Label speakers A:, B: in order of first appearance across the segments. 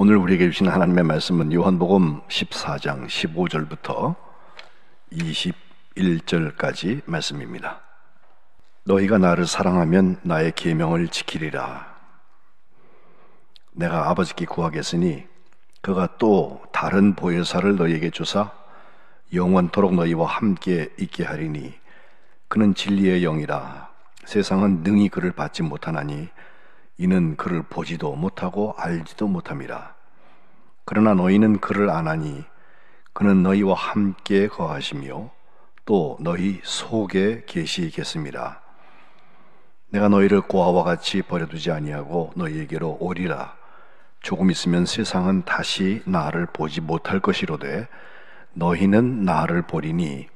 A: 오늘 우리에게 주신 하나님의 말씀은 요한복음 14장 15절부터 21절까지 말씀입니다. 너희가 나를 사랑하면 나의 계명을 지키리라. 내가 아버지께 구하겠으니 그가 또 다른 보혜사를 너희에게 주사 영원토록 너희와 함께 있게 하리니 그는 진리의 영이라. 세상은 능히 그를 받지 못하나니 이는 그를 보지도 못하고 알지도 못함이라. 그러나 너희는 그를 아나니 그는 너희와 함께 거하시며 또 너희 속에 계시겠습니다. 내가 너희를 고아와 같이 버려두지 아니하고 너희에게로 오리라. 조금 있으면 세상은 다시 나를 보지 못할 것이로되 너희는 나를 보리니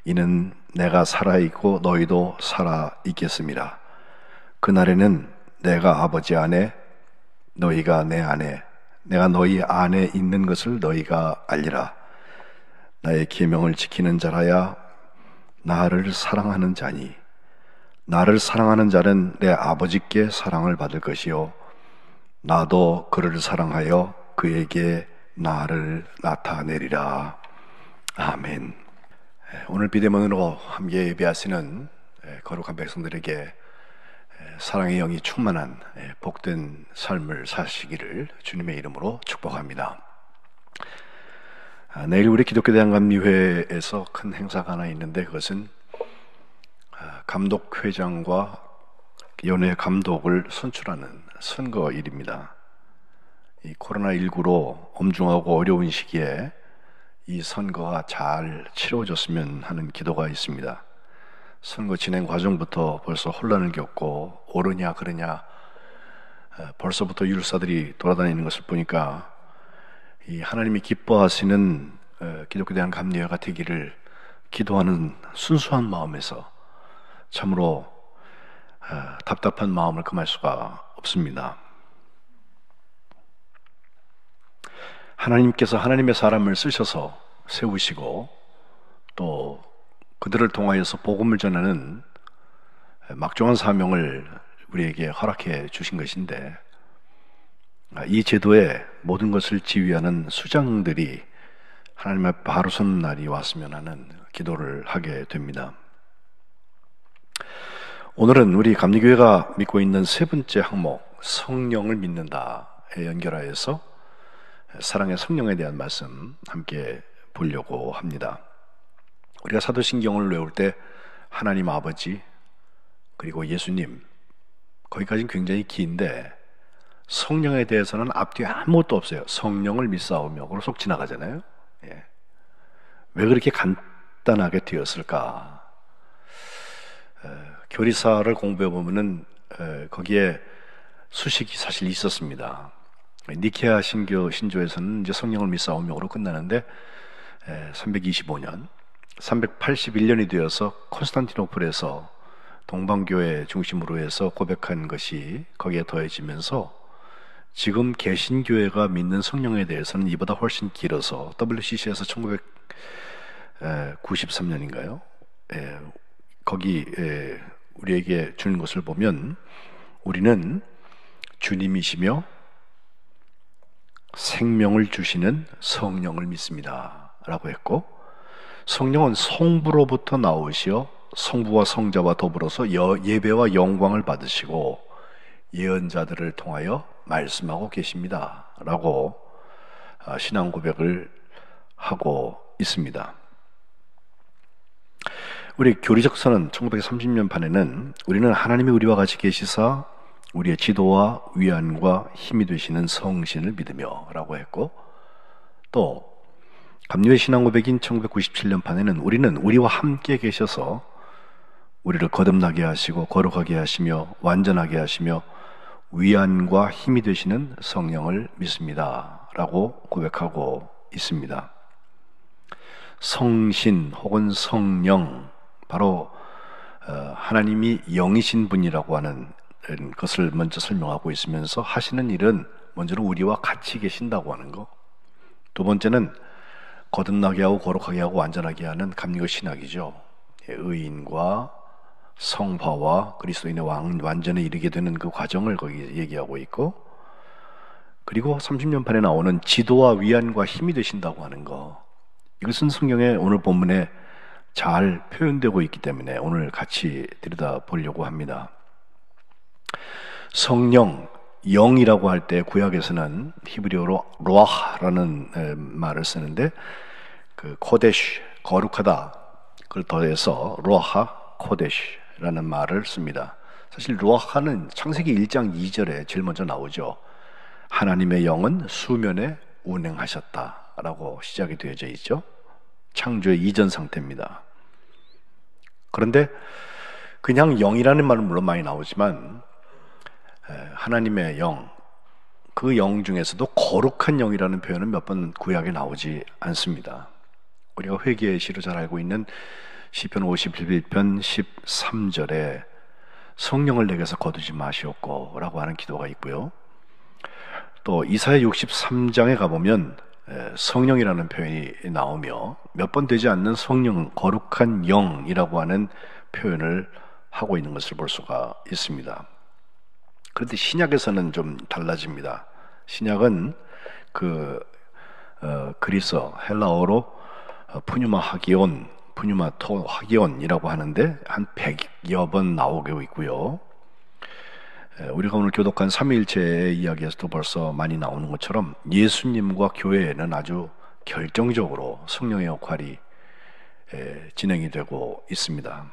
A: 이는 내가 살아있고 너희도 살아있겠습니다. 그날에는 내가 아버지 안에 너희가 내 안에 내가 너희 안에 있는 것을 너희가 알리라. 나의 계명을 지키는 자라야 나를 사랑하는 자니 나를 사랑하는 자는 내 아버지께 사랑을 받을 것이요 나도 그를 사랑하여 그에게 나를 나타내리라. 아멘. 오늘 비대면으로 함께 예배하시는 거룩한 백성들에게 사랑의 영이 충만한 복된 삶을 사시기를 주님의 이름으로 축복합니다. 내일 우리 기독교 대한감리회에서 큰 행사가 하나 있는데 그것은 감독회장과 연예 감독을 선출하는 선거일입니다. 이 코로나19로 엄중하고 어려운 시기에 이 선거가 잘 치러졌으면 하는 기도가 있습니다. 선거 진행 과정부터 벌써 혼란을 겪고 옳으냐 그르냐 벌써부터 율사들이 돌아다니는 것을 보니까 이 하나님이 기뻐하시는 기독교에 대한 감리회가 되기를 기도하는 순수한 마음에서 참으로 답답한 마음을 금할 수가 없습니다. 하나님께서 하나님의 사람을 쓰셔서 세우시고 또 그들을 통하여서 복음을 전하는 막중한 사명을 우리에게 허락해 주신 것인데 이 제도에 모든 것을 지휘하는 수장들이 하나님의 바로 서는 날이 왔으면 하는 기도를 하게 됩니다. 오늘은 우리 감리교회가 믿고 있는 세 번째 항목 성령을 믿는다에 연결하여서 사랑의 성령에 대한 말씀 함께 보려고 합니다. 우리가 사도신경을 외울 때 하나님 아버지 그리고 예수님 거기까지는 굉장히 긴데 성령에 대해서는 앞뒤에 아무것도 없어요. 성령을 믿사오며 그걸 쏙 지나가잖아요. 예. 왜 그렇게 간단하게 되었을까? 교리사를 공부해 보면은 거기에 수식이 사실 있었습니다. 니케아 신조에서는 이제 성령을 믿사오며로 끝나는데 325년 381년이 되어서 콘스탄티노플에서 동방교회 중심으로 해서 고백한 것이 거기에 더해지면서 지금 개신교회가 믿는 성령에 대해서는 이보다 훨씬 길어서 WCC에서 1993년인가요? 거기 우리에게 주는 것을 보면 우리는 주님이시며 생명을 주시는 성령을 믿습니다 라고 했고 성령은 성부로부터 나오시어 성부와 성자와 더불어서 예배와 영광을 받으시고 예언자들을 통하여 말씀하고 계십니다 라고 신앙 고백을 하고 있습니다. 우리 교리적서는 1930년 판에는 우리는 하나님이 우리와 같이 계시사 우리의 지도와 위안과 힘이 되시는 성신을 믿으며 라고 했고 또 감리회 신앙고백인 1997년 판에는 우리는 우리와 함께 계셔서 우리를 거듭나게 하시고 거룩하게 하시며 완전하게 하시며 위안과 힘이 되시는 성령을 믿습니다 라고 고백하고 있습니다. 성신 혹은 성령 바로 하나님이 영이신 분이라고 하는 것을 먼저 설명하고 있으면서 하시는 일은 먼저는 우리와 같이 계신다고 하는 거, 두 번째는 거듭나게 하고 거룩하게 하고 완전하게 하는 감리교 신학이죠. 의인과 성화와 그리스도인의 완전에 이르게 되는 그 과정을 거기 얘기하고 있고 그리고 30년판에 나오는 지도와 위안과 힘이 되신다고 하는 거, 이것은 성경의 오늘 본문에 잘 표현되고 있기 때문에 오늘 같이 들여다보려고 합니다. 성령, 영이라고 할 때 구약에서는 히브리어로 로아라는 말을 쓰는데, 그 코데시, 거룩하다, 그걸 더해서 로아 코데시라는 말을 씁니다. 사실 로아는 창세기 1장 2절에 제일 먼저 나오죠. 하나님의 영은 수면에 운행하셨다라고 시작이 되어져 있죠. 창조의 이전 상태입니다. 그런데 그냥 영이라는 말은 물론 많이 나오지만 하나님의 영, 그 영 중에서도 거룩한 영이라는 표현은 몇 번 구약에 나오지 않습니다. 우리가 회개의 시로 잘 알고 있는 시편 51편 13절에 성령을 내게서 거두지 마시옵고 라고 하는 기도가 있고요. 또 이사야 63장에 가보면 성령이라는 표현이 나오며 몇 번 되지 않는 성령, 거룩한 영이라고 하는 표현을 하고 있는 것을 볼 수가 있습니다. 그런데 신약에서는 좀 달라집니다. 신약은 그리스 헬라어로 푸뉴마 하기온, 푸뉴마 토 하기온이라고 하는데 한 100여 번 나오고 있고요. 우리가 오늘 교독한 삼위일체의 이야기에서도 벌써 많이 나오는 것처럼 예수님과 교회에는 아주 결정적으로 성령의 역할이 진행이 되고 있습니다.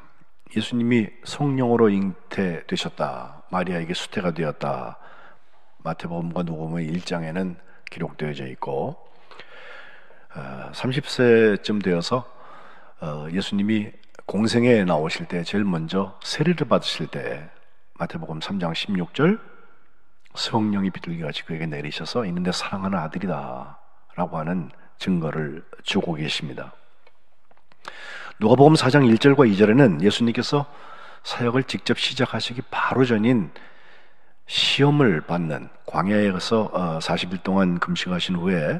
A: 예수님이 성령으로 잉태되셨다, 마리아에게 수태가 되었다, 마태복음과 누가복음 1장에는 기록되어져 있고, 30세쯤 되어서 예수님이 공생애에 나오실 때 제일 먼저 세례를 받으실 때 마태복음 3장 16절, 성령이 비둘기같이 그에게 내리셔서 이는 내 사랑하는 아들이다 라고 하는 증거를 주고 계십니다. 누가복음 4장 1절과 2절에는 예수님께서 사역을 직접 시작하시기 바로 전인 시험을 받는, 광야에서 40일 동안 금식하신 후에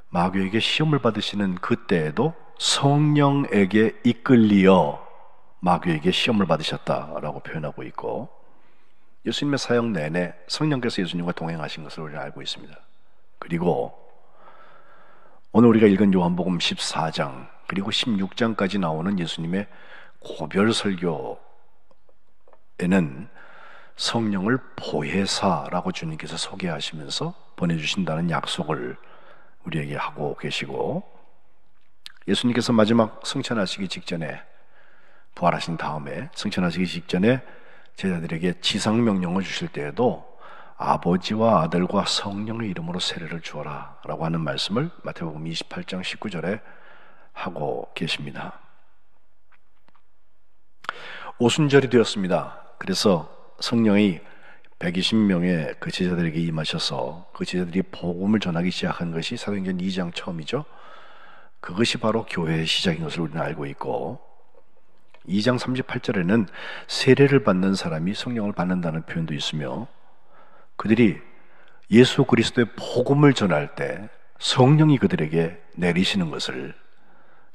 A: 마귀에게 시험을 받으시는 그때에도 성령에게 이끌리어 마귀에게 시험을 받으셨다라고 표현하고 있고, 예수님의 사역 내내 성령께서 예수님과 동행하신 것을 우리는 알고 있습니다. 그리고 오늘 우리가 읽은 요한복음 14장 그리고 16장까지 나오는 예수님의 고별 설교에는 성령을 보혜사라고 주님께서 소개하시면서 보내주신다는 약속을 우리에게 하고 계시고, 예수님께서 마지막 승천하시기 직전에, 부활하신 다음에 승천하시기 직전에 제자들에게 지상명령을 주실 때에도 아버지와 아들과 성령의 이름으로 세례를 주어라 라고 하는 말씀을 마태복음 28장 19절에 하고 계십니다. 오순절이 되었습니다. 그래서 성령이 120명의 그 제자들에게 임하셔서 그 제자들이 복음을 전하기 시작한 것이 사도행전 2장 처음이죠. 그것이 바로 교회의 시작인 것을 우리는 알고 있고, 2장 38절에는 세례를 받는 사람이 성령을 받는다는 표현도 있으며, 그들이 예수 그리스도의 복음을 전할 때 성령이 그들에게 내리시는 것을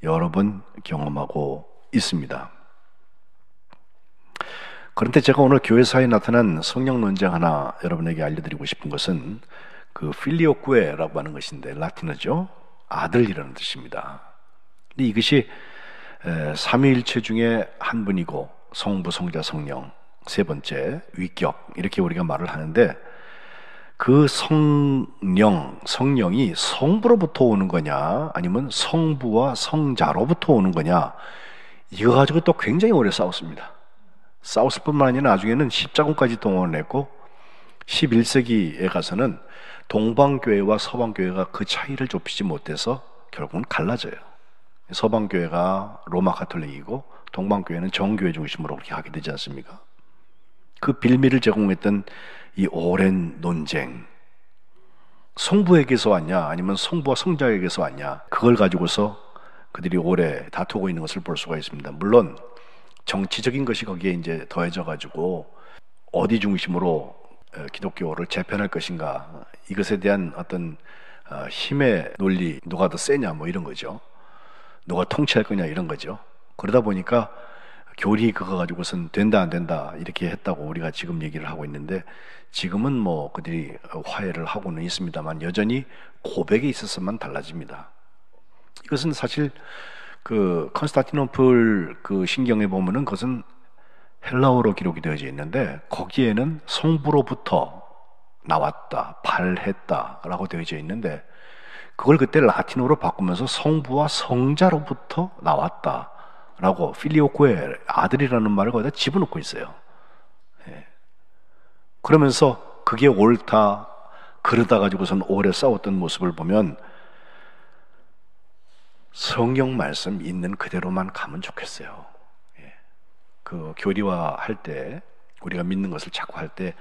A: 여러 번 경험하고 있습니다. 그런데 제가 오늘 교회사에 나타난 성령 논쟁 하나 여러분에게 알려드리고 싶은 것은 그 필리오쿠에라고 하는 것인데, 라틴어죠. 아들이라는 뜻입니다. 근데 이것이 삼위일체 중에 한 분이고 성부, 성자, 성령, 세 번째 위격, 이렇게 우리가 말을 하는데, 그 성령이 성부로부터 오는 거냐 아니면 성부와 성자로부터 오는 거냐, 이거 가지고 또 굉장히 오래 싸웠습니다. 싸웠을 뿐만 아니라 나중에는 십자군까지 동원했고 11세기에 가서는 동방교회와 서방교회가 그 차이를 좁히지 못해서 결국은 갈라져요. 서방교회가 로마 가톨릭이고 동방교회는 정교회 중심으로 그렇게 하게 되지 않습니까? 그 빌미를 제공했던 이 오랜 논쟁, 성부에게서 왔냐 아니면 성부와 성자에게서 왔냐, 그걸 가지고서 그들이 오래 다투고 있는 것을 볼 수가 있습니다. 물론 정치적인 것이 거기에 이제 더해져 가지고 어디 중심으로 기독교를 재편할 것인가, 이것에 대한 어떤 힘의 논리, 누가 더 세냐 뭐 이런 거죠. 누가 통치할 거냐 이런 거죠. 그러다 보니까 교리 그거 가지고선 된다 안 된다 이렇게 했다고 우리가 지금 얘기를 하고 있는데, 지금은 뭐 그들이 화해를 하고는 있습니다만 여전히 고백에 있어서만 달라집니다. 이것은 사실 그 컨스탄티노플 그 신경에 보면은 그것은 헬라어로 기록이 되어져 있는데, 거기에는 성부로부터 나왔다, 발했다라고 되어져 있는데, 그걸 그때 라틴어로 바꾸면서 성부와 성자로부터 나왔다라고 필리오코의 아들이라는 말을 거기다 집어넣고 있어요. 예. 그러면서 그게 옳다, 그러다 가지고선 오래 싸웠던 모습을 보면 성경 말씀 있는 그대로만 가면 좋겠어요. 예. 그 교리화 할 때, 우리가 믿는 것을 자꾸 할 때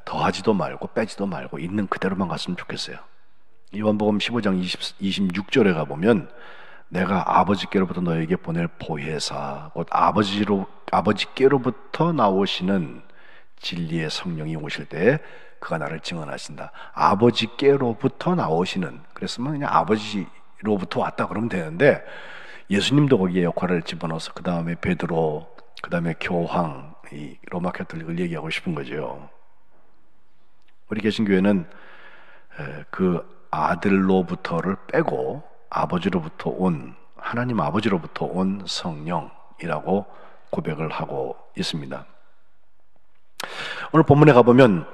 A: 더하지도 말고 빼지도 말고 있는 그대로만 갔으면 좋겠어요. 요한복음 15장 26절에 가보면, 내가 아버지께로부터 너에게 보낼 보혜사, 곧 아버지께로부터 나오시는 진리의 성령이 오실 때 그가 나를 증언하신다. 아버지께로부터 나오시는, 그랬으면 그냥 아버지로부터 왔다 그러면 되는데, 예수님도 거기에 역할을 집어넣어서 그 다음에 베드로, 그 다음에 교황, 이 로마 가톨릭을 얘기하고 싶은 거죠. 우리 개신교회는 그 아들로부터를 빼고 아버지로부터 온, 하나님 아버지로부터 온 성령이라고 고백을 하고 있습니다. 오늘 본문에 가보면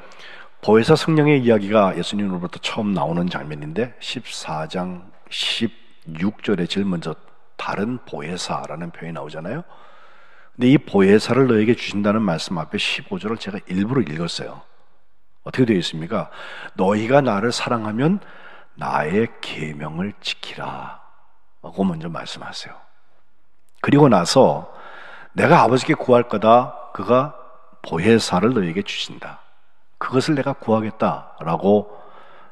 A: 보혜사 성령의 이야기가 예수님으로부터 처음 나오는 장면인데, 14장 16절에 제일 먼저 다른 보혜사라는 표현이 나오잖아요. 근데 이 보혜사를 너에게 주신다는 말씀 앞에 15절을 제가 일부러 읽었어요. 어떻게 되어 있습니까? 너희가 나를 사랑하면 나의 계명을 지키라 라고 먼저 말씀하세요. 그리고 나서 내가 아버지께 구할 거다, 그가 보혜사를 너희에게 주신다, 그것을 내가 구하겠다라고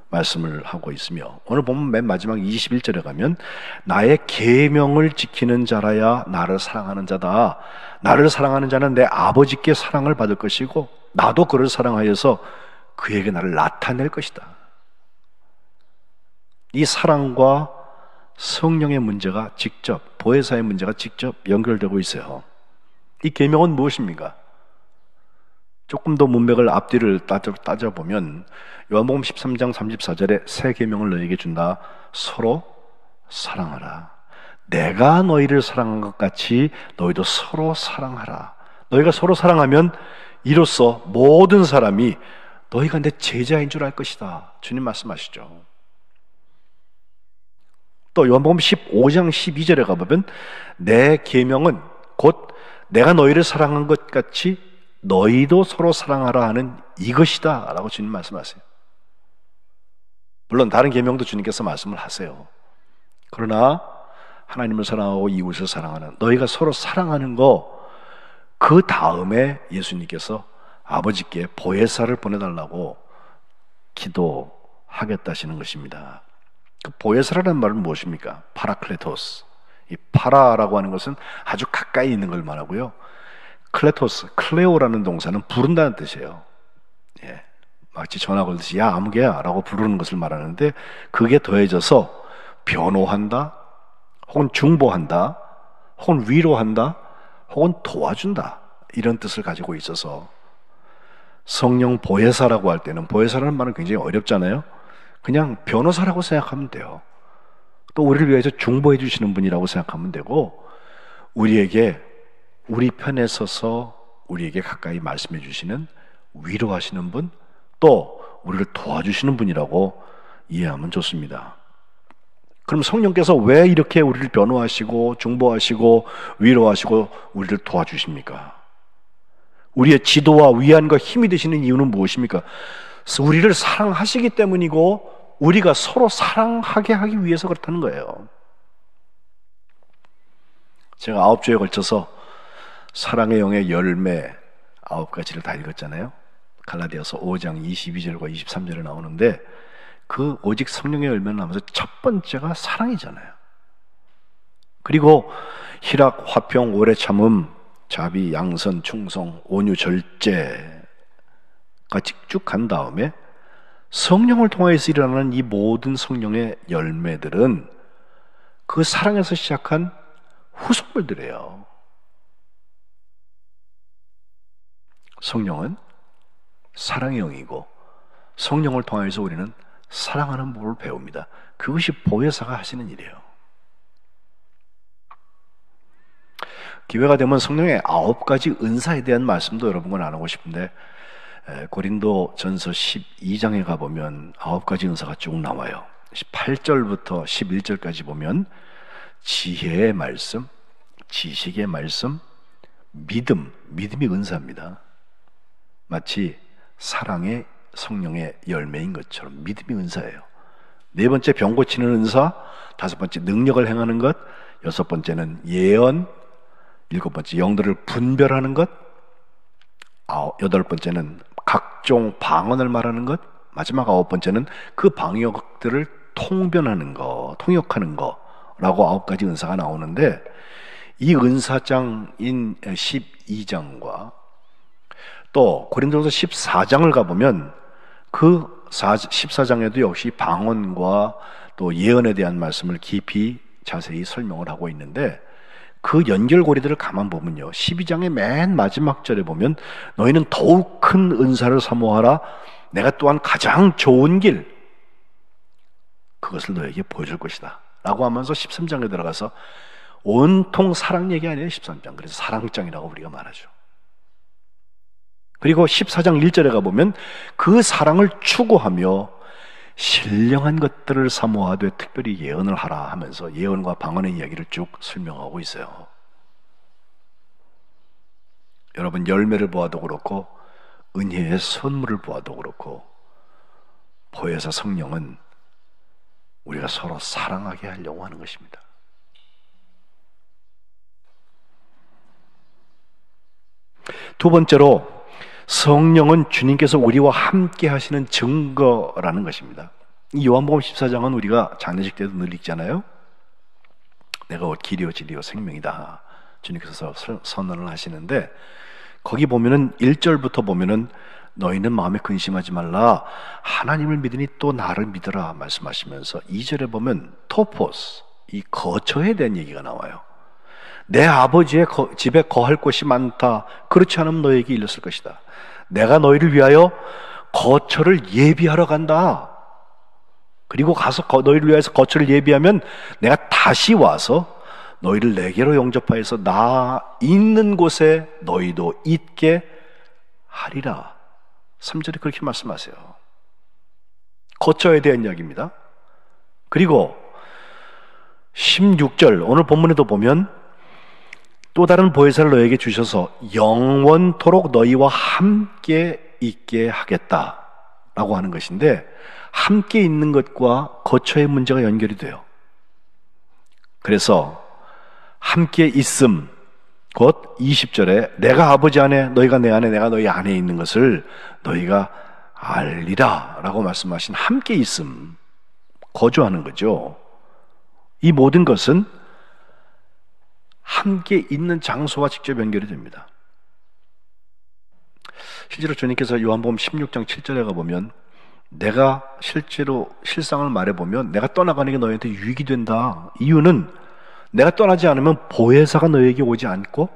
A: 말씀을 하고 있으며, 오늘 보면 맨 마지막 21절에 가면 나의 계명을 지키는 자라야 나를 사랑하는 자다. 나를 사랑하는 자는 내 아버지께 사랑을 받을 것이고 나도 그를 사랑하여서 그에게 나를 나타낼 것이다. 이 사랑과 성령의 문제가 직접, 보혜사의 문제가 직접 연결되고 있어요. 이 계명은 무엇입니까? 조금 더 문맥을 앞뒤를 따져보면 요한복음 13장 34절에 새 계명을 너희에게 준다. 서로 사랑하라. 내가 너희를 사랑한 것 같이 너희도 서로 사랑하라. 너희가 서로 사랑하면 이로써 모든 사람이 너희가 내 제자인 줄 알 것이다. 주님 말씀하시죠. 또 요한복음 15장 12절에 가보면 내 계명은 곧 내가 너희를 사랑한 것 같이 너희도 서로 사랑하라 하는 이것이다 라고 주님 말씀하세요. 물론 다른 계명도 주님께서 말씀을 하세요. 그러나 하나님을 사랑하고 이웃을 사랑하는, 너희가 서로 사랑하는 거, 그 다음에 예수님께서 아버지께 보혜사를 보내달라고 기도하겠다시는 것입니다. 그 보혜사라는 말은 무엇입니까? 파라클레토스. 이 파라라고 하는 것은 아주 가까이 있는 걸 말하고요, 클레토스, 클레오라는 동사는 부른다는 뜻이에요. 예, 마치 전화 걸듯이 야 아무개야 라고 부르는 것을 말하는데, 그게 더해져서 변호한다, 혹은 중보한다, 혹은 위로한다, 혹은 도와준다, 이런 뜻을 가지고 있어서 성령 보혜사라고 할 때는, 보혜사라는 말은 굉장히 어렵잖아요. 그냥 변호사라고 생각하면 돼요. 또 우리를 위해서 중보해 주시는 분이라고 생각하면 되고, 우리에게 우리 편에 서서 우리에게 가까이 말씀해 주시는, 위로하시는 분, 또 우리를 도와주시는 분이라고 이해하면 좋습니다. 그럼 성령께서 왜 이렇게 우리를 변호하시고 중보하시고 위로하시고 우리를 도와주십니까? 우리의 지도와 위안과 힘이 되시는 이유는 무엇입니까? 우리를 사랑하시기 때문이고 우리가 서로 사랑하게 하기 위해서 그렇다는 거예요. 제가 9주에 걸쳐서 사랑의 영의 열매 9가지를 다 읽었잖아요. 갈라디아서 5장 22절과 23절에 나오는데, 그 오직 성령의 열매를 나오면서 첫 번째가 사랑이잖아요. 그리고 희락, 화평, 오래 참음, 자비, 양선, 충성, 온유, 절제가 쭉 간 다음에 성령을 통해서 일어나는 이 모든 성령의 열매들은 그 사랑에서 시작한 후속물들이에요. 성령은 사랑의 영이고 성령을 통해서 우리는 사랑하는 법을 배웁니다. 그것이 보혜사가 하시는 일이에요. 기회가 되면 성령의 9가지 은사에 대한 말씀도 여러분과 나누고 싶은데 고린도 전서 12장에 가보면 9가지 은사가 쭉 나와요. 18절부터 11절까지 보면 지혜의 말씀, 지식의 말씀, 믿음이 은사입니다. 마치 사랑의 성령의 열매인 것처럼 믿음이 은사예요. 4번째 병 고치는 은사, 5번째 능력을 행하는 것, 6번째는 예언, 7번째 영들을 분별하는 것, 8번째는 각종 방언을 말하는 것, 마지막 9번째는 그 방역들을 통변하는 거, 통역하는 거라고 9가지 은사가 나오는데 이 은사장인 12장과 또 고린도전서 14장을 가보면 그 14장에도 역시 방언과 또 예언에 대한 말씀을 깊이 자세히 설명을 하고 있는데 그 연결고리들을 가만 보면요 12장의 맨 마지막 절에 보면 너희는 더욱 큰 은사를 사모하라 내가 또한 가장 좋은 길 그것을 너에게 보여줄 것이다 라고 하면서 13장에 들어가서 온통 사랑 얘기 아니에요 13장 그래서 사랑장이라고 우리가 말하죠. 그리고 14장 1절에 가보면 그 사랑을 추구하며 신령한 것들을 사모하되 특별히 예언을 하라 하면서 예언과 방언의 이야기를 쭉 설명하고 있어요. 여러분 열매를 보아도 그렇고 은혜의 선물을 보아도 그렇고 보혜사 성령은 우리가 서로 사랑하게 하려고 하는 것입니다. 두 번째로 성령은 주님께서 우리와 함께 하시는 증거라는 것입니다. 이 요한복음 14장은 우리가 장례식 때도 늘 읽잖아요. 내가 곧 길이요 진리요 생명이다. 주님께서 선언을 하시는데 거기 보면은 1절부터 보면은 너희는 마음에 근심하지 말라. 하나님을 믿으니 또 나를 믿으라 말씀하시면서 2절에 보면 토포스, 이 거처에 대한 얘기가 나와요. 내 아버지의 집에 거할 곳이 많다. 그렇지 않으면 너에게 일렀을 것이다. 내가 너희를 위하여 거처를 예비하러 간다. 그리고 가서 너희를 위해서 거처를 예비하면 내가 다시 와서 너희를 내게로 영접하여서 나 있는 곳에 너희도 있게 하리라. 3절에 그렇게 말씀하세요. 거처에 대한 이야기입니다. 그리고 16절 오늘 본문에도 보면 또 다른 보혜사를 너에게 주셔서 영원토록 너희와 함께 있게 하겠다라고 하는 것인데 함께 있는 것과 거처의 문제가 연결이 돼요. 그래서 함께 있음 곧 20절에 내가 아버지 안에 너희가 내 안에 내가 너희 안에 있는 것을 너희가 알리라 라고 말씀하신 함께 있음 거주하는 거죠. 이 모든 것은 함께 있는 장소와 직접 연결이 됩니다. 실제로 주님께서 요한복음 16장 7절에 가보면 내가 실제로 실상을 말해보면 내가 떠나가는 게 너희한테 유익이 된다. 이유는 내가 떠나지 않으면 보혜사가 너희에게 오지 않고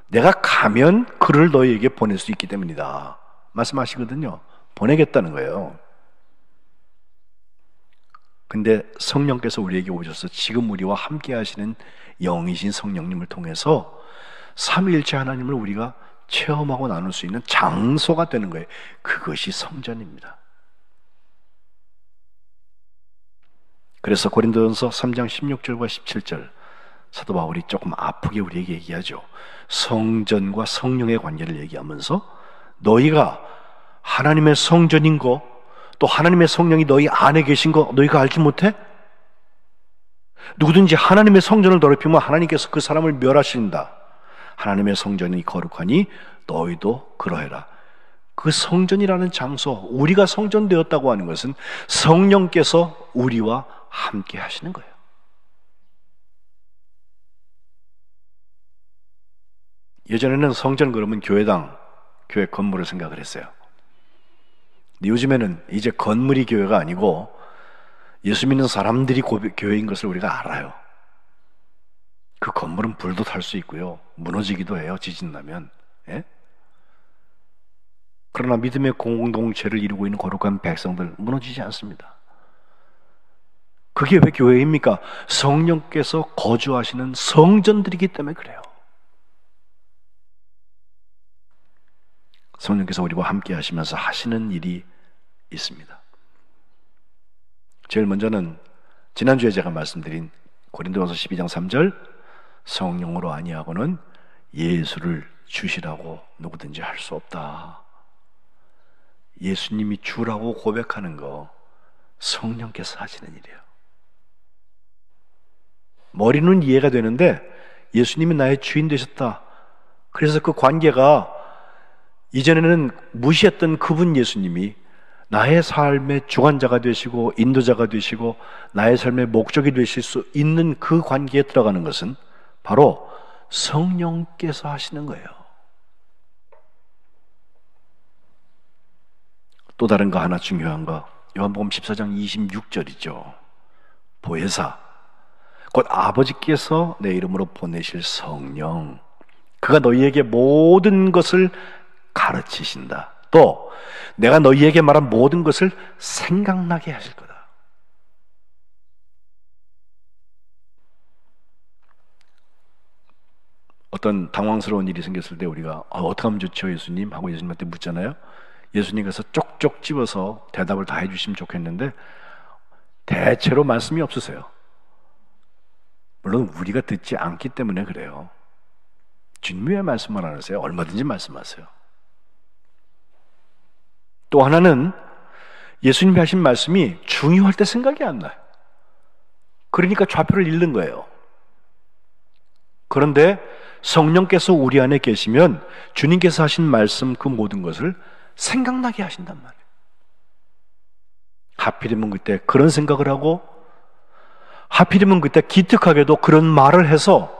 A: 내가 가면 그를 너희에게 보낼 수 있기 때문이다 말씀하시거든요. 보내겠다는 거예요. 근데 성령께서 우리에게 오셔서 지금 우리와 함께 하시는 영이신 성령님을 통해서 삼위일체 하나님을 우리가 체험하고 나눌 수 있는 장소가 되는 거예요. 그것이 성전입니다. 그래서 고린도전서 3장 16절과 17절 사도 바울이 조금 아프게 우리에게 얘기하죠. 성전과 성령의 관계를 얘기하면서 너희가 하나님의 성전인 거, 또 하나님의 성령이 너희 안에 계신 거 너희가 알지 못해? 누구든지 하나님의 성전을 더럽히면 하나님께서 그 사람을 멸하신다. 하나님의 성전이 거룩하니 너희도 그러해라. 그 성전이라는 장소, 우리가 성전 되었다고 하는 것은 성령께서 우리와 함께 하시는 거예요. 예전에는 성전 그러면 교회당, 교회 건물을 생각을 했어요. 근데 요즘에는 이제 건물이 교회가 아니고 예수 믿는 사람들이 교회인 것을 우리가 알아요. 그 건물은 불도 탈 수 있고요. 무너지기도 해요. 지진 나면. 예? 그러나 믿음의 공동체를 이루고 있는 거룩한 백성들 무너지지 않습니다. 그게 왜 교회입니까? 성령께서 거주하시는 성전들이기 때문에 그래요. 성령께서 우리와 함께 하시면서 하시는 일이 있습니다. 제일 먼저는 지난주에 제가 말씀드린 고린도전서 12장 3절, 성령으로 아니하고는 예수를 주시라고 누구든지 할 수 없다. 예수님이 주라고 고백하는 거 성령께서 하시는 일이에요. 머리는 이해가 되는데 예수님이 나의 주인 되셨다. 그래서 그 관계가 이전에는 무시했던 그분 예수님이 나의 삶의 주관자가 되시고 인도자가 되시고 나의 삶의 목적이 되실 수 있는 그 관계에 들어가는 것은 바로 성령께서 하시는 거예요. 또 다른 거 하나 중요한 거, 요한복음 14장 26절이죠. 보혜사, 곧 아버지께서 내 이름으로 보내실 성령, 그가 너희에게 모든 것을 가르치신다. 또 내가 너희에게 말한 모든 것을 생각나게 하실 거다. 어떤 당황스러운 일이 생겼을 때 우리가 어떻게 하면 좋죠 예수님? 하고 예수님한테 묻잖아요. 예수님께서 쪽쪽 집어서 대답을 다 해주시면 좋겠는데 대체로 말씀이 없으세요. 물론 우리가 듣지 않기 때문에 그래요. 주님이 왜 말씀만 안 하세요? 얼마든지 말씀하세요. 또 하나는 예수님이 하신 말씀이 중요할 때 생각이 안 나요. 그러니까 좌표를 잃는 거예요. 그런데 성령께서 우리 안에 계시면 주님께서 하신 말씀 그 모든 것을 생각나게 하신단 말이에요. 하필이면 그때 그런 생각을 하고 하필이면 그때 기특하게도 그런 말을 해서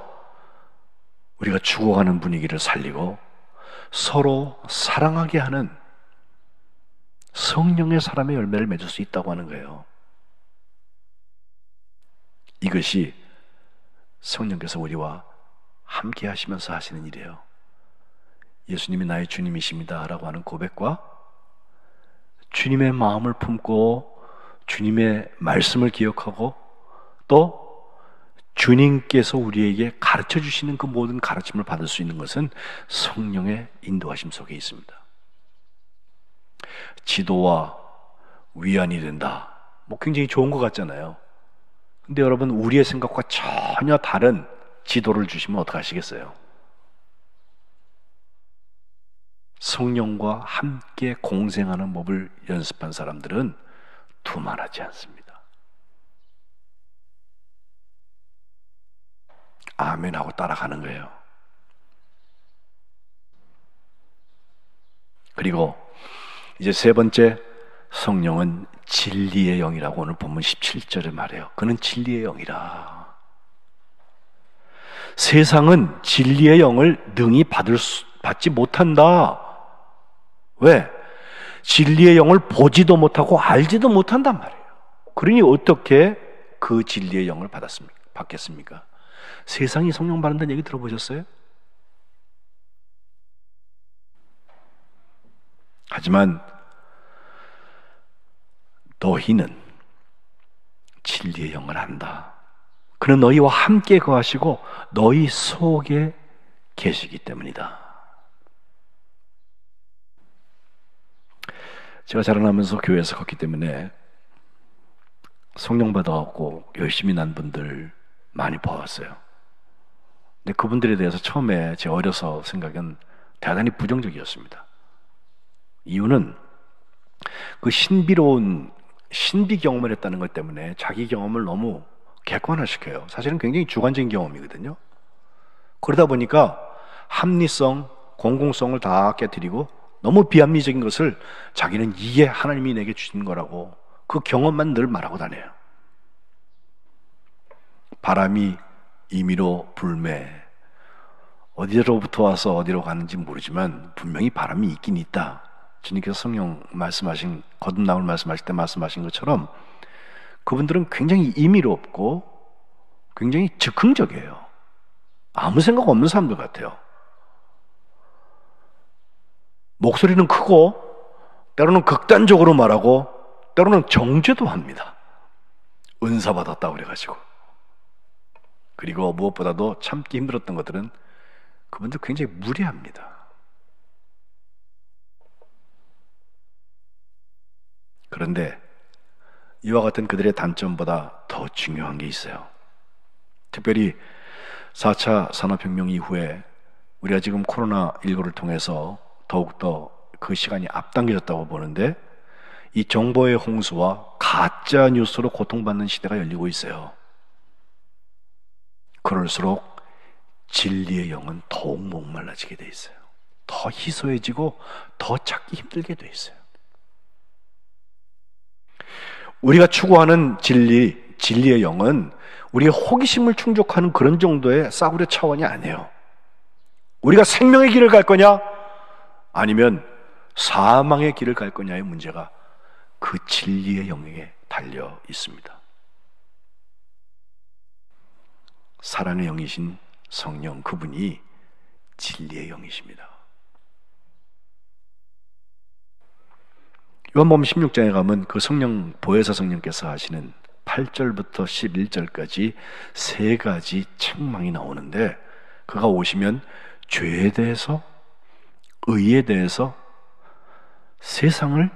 A: 우리가 죽어가는 분위기를 살리고 서로 사랑하게 하는 성령의 사람의 열매를 맺을 수 있다고 하는 거예요. 이것이 성령께서 우리와 함께 하시면서 하시는 일이에요. 예수님이 나의 주님이십니다 라고 하는 고백과 주님의 마음을 품고 주님의 말씀을 기억하고 또 주님께서 우리에게 가르쳐 주시는 그 모든 가르침을 받을 수 있는 것은 성령의 인도하심 속에 있습니다. 지도와 위안이 된다. 굉장히 좋은 것 같잖아요. 근데 여러분 우리의 생각과 전혀 다른 지도를 주시면 어떡하시겠어요? 성령과 함께 공생하는 법을 연습한 사람들은 두말하지 않습니다. 아멘 하고 따라가는 거예요. 그리고 이제 세 번째, 성령은 진리의 영이라고 오늘 본문 17절에 말해요. 그는 진리의 영이라. 세상은 진리의 영을 능히 받지 못한다. 왜? 진리의 영을 보지도 못하고 알지도 못한단 말이에요. 그러니 어떻게 그 진리의 영을 받겠습니까? 세상이 성령 받는다는 얘기 들어보셨어요? 하지만 너희는 진리의 영을 안다. 그는 너희와 함께 거하시고 너희 속에 계시기 때문이다. 제가 자라나면서 교회에서 컸기 때문에 성령 받아갖고 열심히 난 분들 많이 봐왔어요. 근데 그분들에 대해서 처음에 제가 어려서 생각은 대단히 부정적이었습니다. 이유는 그 신비로운 신비 경험을 했다는 것 때문에 자기 경험을 너무 객관화시켜요. 사실은 굉장히 주관적인 경험이거든요. 그러다 보니까 합리성, 공공성을 다 깨뜨리고 너무 비합리적인 것을 자기는 이게 하나님이 내게 주신 거라고 그 경험만 늘 말하고 다녀요. 바람이 임의로 불매, 어디로부터 와서 어디로 가는지 모르지만 분명히 바람이 있긴 있다. 주님께서 성령 말씀하신, 거듭남을 말씀하실 때 말씀하신 것처럼 그분들은 굉장히 임의롭고 굉장히 즉흥적이에요. 아무 생각 없는 사람들 같아요. 목소리는 크고 때로는 극단적으로 말하고 때로는 정죄도 합니다. 은사 받았다고 그래가지고. 그리고 무엇보다도 참기 힘들었던 것들은 그분들 굉장히 무례합니다. 그런데 이와 같은 그들의 단점보다 더 중요한 게 있어요. 특별히 4차 산업혁명 이후에 우리가 지금 코로나19를 통해서 더욱더 그 시간이 앞당겨졌다고 보는데, 이 정보의 홍수와 가짜 뉴스로 고통받는 시대가 열리고 있어요. 그럴수록 진리의 영은 더욱 목말라지게 돼 있어요. 더 희소해지고 더 찾기 힘들게 돼 있어요. 우리가 추구하는 진리의 영은 우리의 호기심을 충족하는 그런 정도의 싸구려 차원이 아니에요. 우리가 생명의 길을 갈 거냐 아니면 사망의 길을 갈 거냐의 문제가 그 진리의 영역에 달려 있습니다. 사랑의 영이신 성령, 그분이 진리의 영이십니다. 요한복음 16장에 가면 그 성령, 보혜사 성령께서 하시는 8절부터 11절까지 세 가지 책망이 나오는데, 그가 오시면 죄에 대해서, 의에 대해서, 세상을,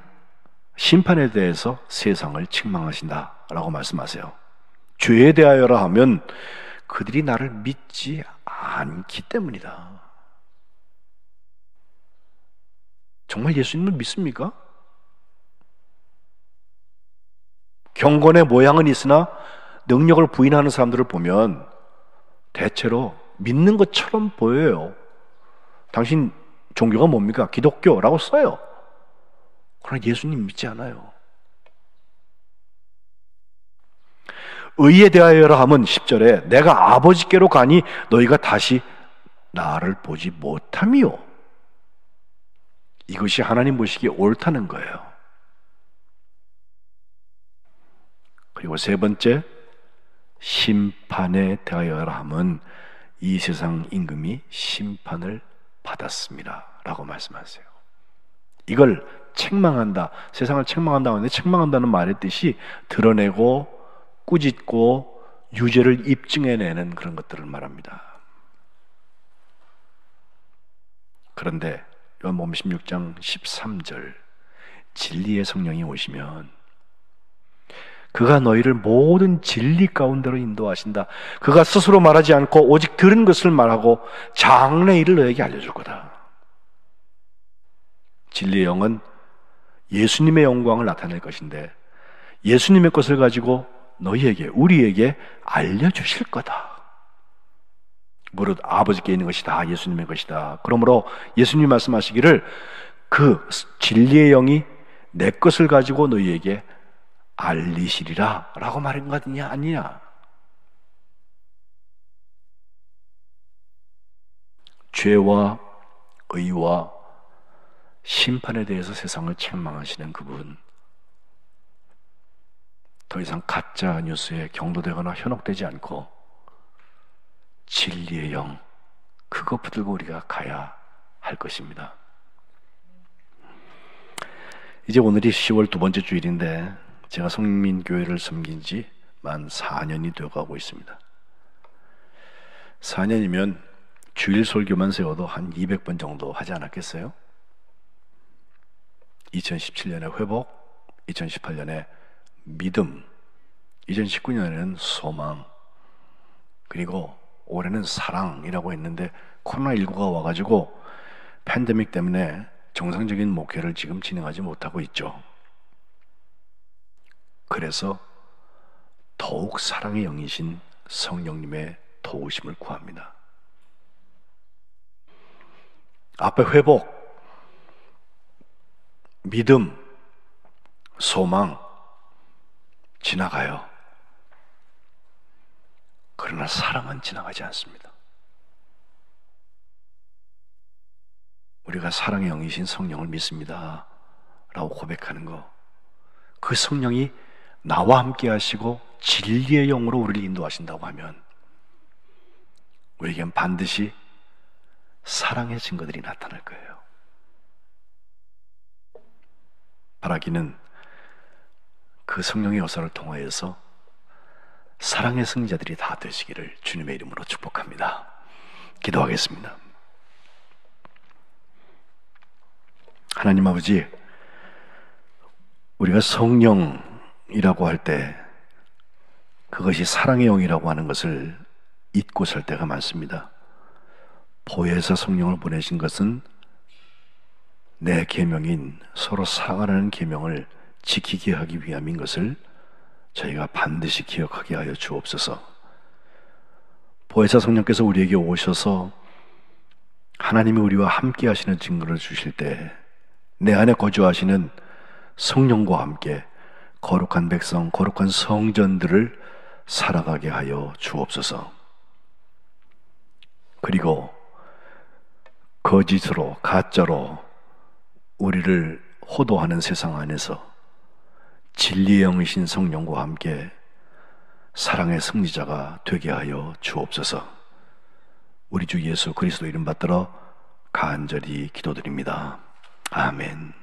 A: 심판에 대해서 세상을 책망하신다라고 말씀하세요. 죄에 대하여라 하면 그들이 나를 믿지 않기 때문이다. 정말 예수님을 믿습니까? 경건의 모양은 있으나 능력을 부인하는 사람들을 보면 대체로 믿는 것처럼 보여요. 당신 종교가 뭡니까? 기독교라고 써요. 그러나 예수님 믿지 않아요. 의에 대하여라 하면 10절에 내가 아버지께로 가니 너희가 다시 나를 보지 못함이요. 이것이 하나님 보시기에 옳다는 거예요. 그리고 세 번째, 심판에 대하여라 하면 이 세상 임금이 심판을 받았습니다 라고 말씀하세요. 이걸 책망한다, 세상을 책망한다고 하는데, 책망한다는 말의 뜻이 드러내고 꾸짖고 유죄를 입증해내는 그런 것들을 말합니다. 그런데 요한복음 16장 13절, 진리의 성령이 오시면 그가 너희를 모든 진리 가운데로 인도하신다. 그가 스스로 말하지 않고 오직 들은 것을 말하고 장래 일을 너에게 알려줄 거다. 진리의 영은 예수님의 영광을 나타낼 것인데, 예수님의 것을 가지고 너희에게, 우리에게 알려주실 거다. 무릇 아버지께 있는 것이 다 예수님의 것이다. 그러므로 예수님이 말씀하시기를 그 진리의 영이 내 것을 가지고 너희에게 알리시리라 라고 말한 거 아니냐? 아니냐? 죄와 의와 심판에 대해서 세상을 책망하시는 그분, 더 이상 가짜 뉴스에 경도되거나 현혹되지 않고 진리의 영, 그거 붙들고 우리가 가야 할 것입니다. 이제 오늘이 10월 두 번째 주일인데 제가 성민교회를 섬긴 지 만 4년이 되어가고 있습니다. 4년이면 주일 설교만 세워도 한 200번 정도 하지 않았겠어요? 2017년에 회복, 2018년에 믿음, 2019년에는 소망, 그리고 올해는 사랑이라고 했는데 코로나19가 와가지고 팬데믹 때문에 정상적인 목회를 지금 진행하지 못하고 있죠. 그래서 더욱 사랑의 영이신 성령님의 도우심을 구합니다. 앞에 회복, 믿음, 소망 지나가요. 그러나 사랑은 지나가지 않습니다. 우리가 사랑의 영이신 성령을 믿습니다 라고 고백하는 거, 그 성령이 나와 함께 하시고 진리의 영으로 우리를 인도하신다고 하면 우리에겐 반드시 사랑의 증거들이 나타날 거예요. 바라기는 그 성령의 역사를 통하여서 사랑의 승자들이 다 되시기를 주님의 이름으로 축복합니다. 기도하겠습니다. 하나님 아버지, 우리가 성령이라고 할 때 그것이 사랑의 영이라고 하는 것을 잊고 살 때가 많습니다. 보혜사 성령을 보내신 것은 내 계명인 서로 사랑하는 계명을 지키게 하기 위함인 것을 저희가 반드시 기억하게 하여 주옵소서. 보혜사 성령께서 우리에게 오셔서 하나님이 우리와 함께 하시는 증거를 주실 때 내 안에 거주하시는 성령과 함께 거룩한 백성, 거룩한 성전들을 살아가게 하여 주옵소서. 그리고 거짓으로, 가짜로 우리를 호도하는 세상 안에서 진리의 영이신 성령과 함께 사랑의 승리자가 되게 하여 주옵소서. 우리 주 예수 그리스도 이름 받들어 간절히 기도드립니다. 아멘.